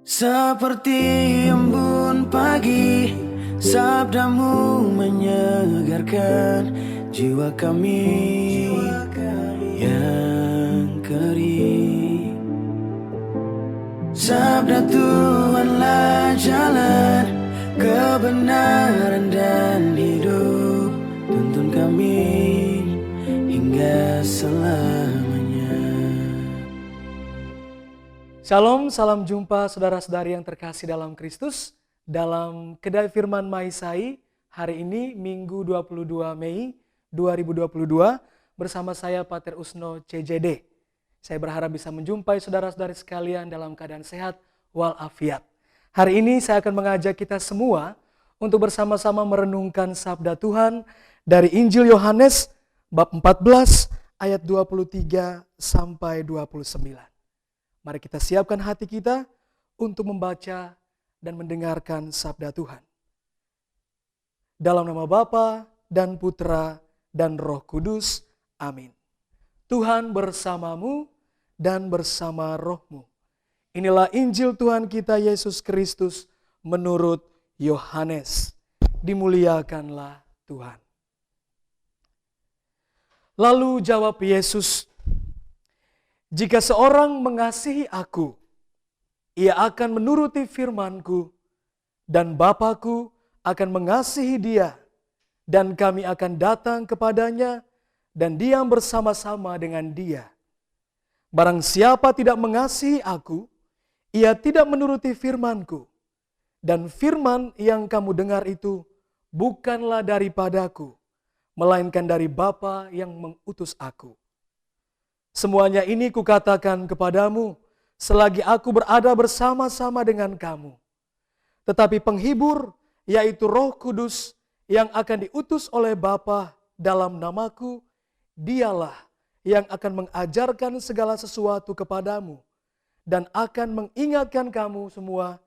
Seperti embun pagi, sabdamu menyegarkan jiwa kami yang kering. Sabda Tuhanlah jalan kebenaran dan hidup, tuntun kami hingga selamanya. Shalom, salam jumpa saudara-saudari yang terkasih dalam Kristus. Dalam Kedai Firman Maisai, hari ini Minggu 22 Mei 2022, bersama saya Pater Usno CJD. Saya berharap bisa menjumpai saudara-saudari sekalian dalam keadaan sehat walafiat. Hari ini saya akan mengajak kita semua untuk bersama-sama merenungkan sabda Tuhan dari Injil Yohanes bab 14 ayat 23 sampai 29. Mari kita siapkan hati kita untuk membaca dan mendengarkan sabda Tuhan. Dalam nama Bapa dan Putra dan Roh Kudus. Amin. Tuhan bersamamu dan bersama rohmu. Inilah Injil Tuhan kita Yesus Kristus menurut Yohanes. Dimuliakanlah Tuhan. Lalu jawab Yesus, "Jika seorang mengasihi aku, ia akan menuruti firman-Ku, dan Bapa-Ku akan mengasihi dia, dan kami akan datang kepadanya dan diam bersama-sama dengan dia. Barang siapa tidak mengasihi aku, ia tidak menuruti firman-Ku, dan firman yang kamu dengar itu bukanlah daripadaku, melainkan dari Bapa yang mengutus aku. Semuanya ini kukatakan kepadamu selagi aku berada bersama-sama dengan kamu. Tetapi penghibur, yaitu Roh Kudus yang akan diutus oleh Bapa dalam namaku, dialah yang akan mengajarkan segala sesuatu kepadamu dan akan mengingatkan kamu semua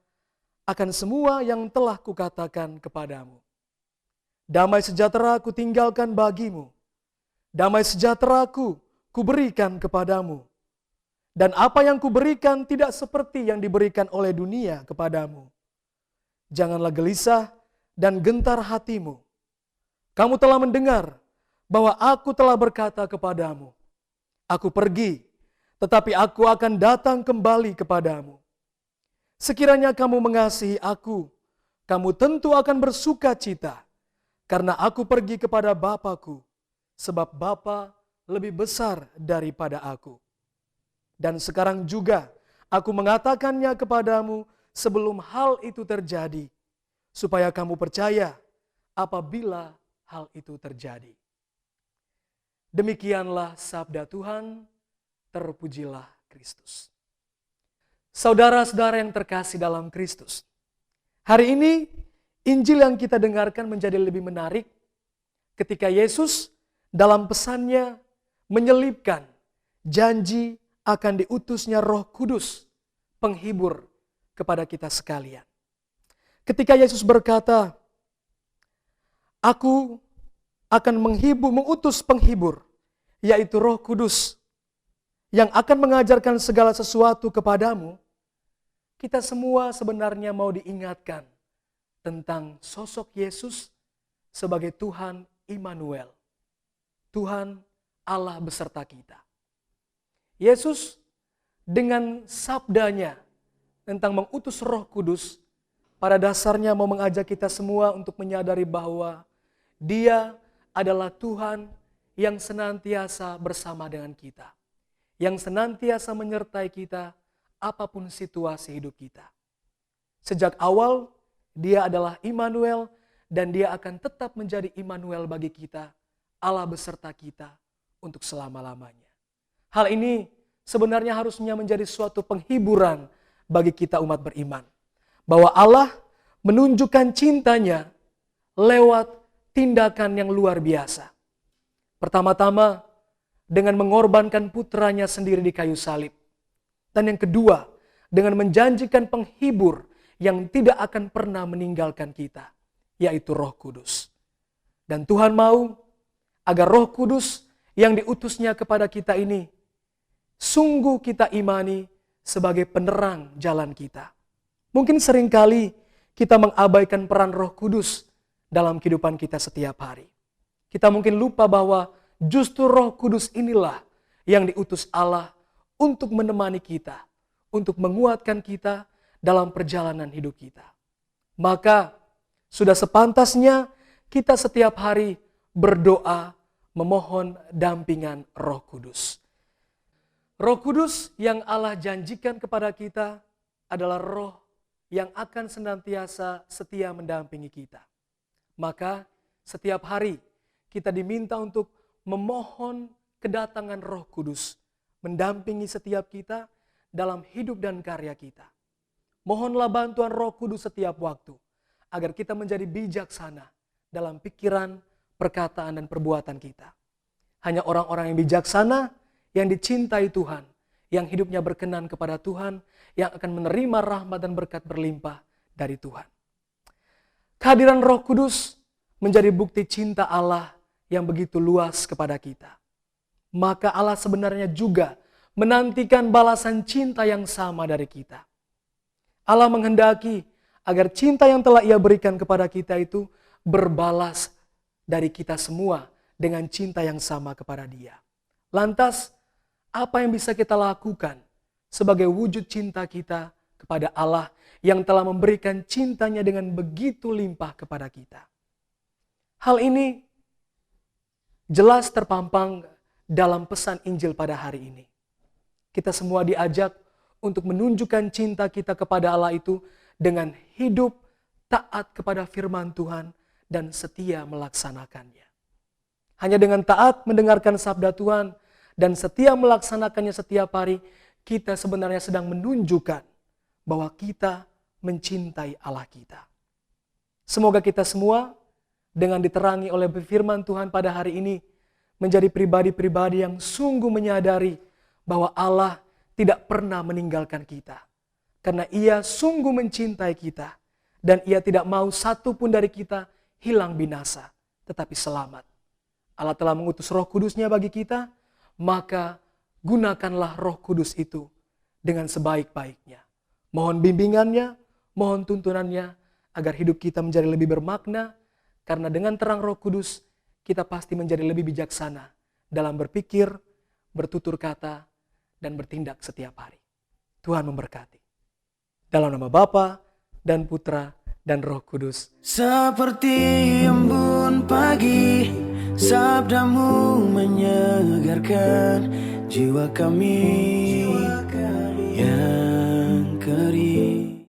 akan semua yang telah kukatakan kepadamu. Damai sejahtera kutinggalkan bagimu, damai sejahteraku kuberikan kepadamu. Dan apa yang kuberikan tidak seperti yang diberikan oleh dunia kepadamu. Janganlah gelisah dan gentar hatimu. Kamu telah mendengar bahwa aku telah berkata kepadamu, aku pergi, tetapi aku akan datang kembali kepadamu. Sekiranya kamu mengasihi aku, kamu tentu akan bersuka cita, karena aku pergi kepada Bapa-Ku, sebab Bapa lebih besar daripada aku. Dan sekarang juga aku mengatakannya kepadamu sebelum hal itu terjadi, supaya kamu percaya apabila hal itu terjadi." Demikianlah sabda Tuhan, terpujilah Kristus. Saudara-saudara yang terkasih dalam Kristus, hari ini Injil yang kita dengarkan menjadi lebih menarik ketika Yesus dalam pesannya menyelipkan janji akan diutusnya Roh Kudus, penghibur kepada kita sekalian. Ketika Yesus berkata, aku akan mengutus penghibur, yaitu Roh Kudus, yang akan mengajarkan segala sesuatu kepadamu, kita semua sebenarnya mau diingatkan tentang sosok Yesus sebagai Tuhan Immanuel, Tuhan Allah beserta kita. Yesus dengan sabdanya tentang mengutus Roh Kudus, pada dasarnya mau mengajak kita semua untuk menyadari bahwa Dia adalah Tuhan yang senantiasa bersama dengan kita, yang senantiasa menyertai kita apapun situasi hidup kita. Sejak awal Dia adalah Immanuel dan Dia akan tetap menjadi Immanuel bagi kita, Allah beserta kita untuk selama-lamanya. Hal ini sebenarnya harusnya menjadi suatu penghiburan bagi kita umat beriman. Bahwa Allah menunjukkan cintanya lewat tindakan yang luar biasa. Pertama-tama dengan mengorbankan putranya sendiri di kayu salib. Dan yang kedua dengan menjanjikan penghibur yang tidak akan pernah meninggalkan kita, yaitu Roh Kudus. Dan Tuhan mau agar Roh Kudus yang diutusnya kepada kita ini sungguh kita imani sebagai penerang jalan kita. Mungkin seringkali kita mengabaikan peran Roh Kudus dalam kehidupan kita setiap hari. Kita mungkin lupa bahwa justru Roh Kudus inilah yang diutus Allah untuk menemani kita, untuk menguatkan kita dalam perjalanan hidup kita. Maka sudah sepantasnya kita setiap hari berdoa memohon dampingan Roh Kudus. Roh Kudus yang Allah janjikan kepada kita adalah roh yang akan senantiasa setia mendampingi kita. Maka setiap hari kita diminta untuk memohon kedatangan Roh Kudus mendampingi setiap kita dalam hidup dan karya kita. Mohonlah bantuan Roh Kudus setiap waktu agar kita menjadi bijaksana dalam pikiran, perkataan, dan perbuatan kita. Hanya orang-orang yang bijaksana, yang dicintai Tuhan, yang hidupnya berkenan kepada Tuhan, yang akan menerima rahmat dan berkat berlimpah dari Tuhan. Kehadiran Roh Kudus menjadi bukti cinta Allah yang begitu luas kepada kita. Maka Allah sebenarnya juga menantikan balasan cinta yang sama dari kita. Allah menghendaki agar cinta yang telah Ia berikan kepada kita itu berbalas dari kita semua dengan cinta yang sama kepada Dia. Lantas, apa yang bisa kita lakukan sebagai wujud cinta kita kepada Allah yang telah memberikan cintanya dengan begitu limpah kepada kita? Hal ini jelas terpampang dalam pesan Injil pada hari ini. Kita semua diajak untuk menunjukkan cinta kita kepada Allah itu dengan hidup taat kepada firman Tuhan dan setia melaksanakannya. Hanya dengan taat mendengarkan sabda Tuhan dan setia melaksanakannya setiap hari, kita sebenarnya sedang menunjukkan bahwa kita mencintai Allah kita. Semoga kita semua dengan diterangi oleh firman Tuhan pada hari ini menjadi pribadi-pribadi yang sungguh menyadari bahwa Allah tidak pernah meninggalkan kita. Karena Ia sungguh mencintai kita dan Ia tidak mau satu pun dari kita hilang binasa, tetapi selamat. Allah telah mengutus Roh Kudus-Nya bagi kita, maka gunakanlah Roh Kudus itu dengan sebaik-baiknya. Mohon bimbingannya, mohon tuntunannya, agar hidup kita menjadi lebih bermakna, karena dengan terang Roh Kudus, kita pasti menjadi lebih bijaksana dalam berpikir, bertutur kata, dan bertindak setiap hari. Tuhan memberkati. Dalam nama Bapa dan Putra dan Roh Kudus. Seperti embun pagi, sabdamu menyegarkan jiwa kami yang kering.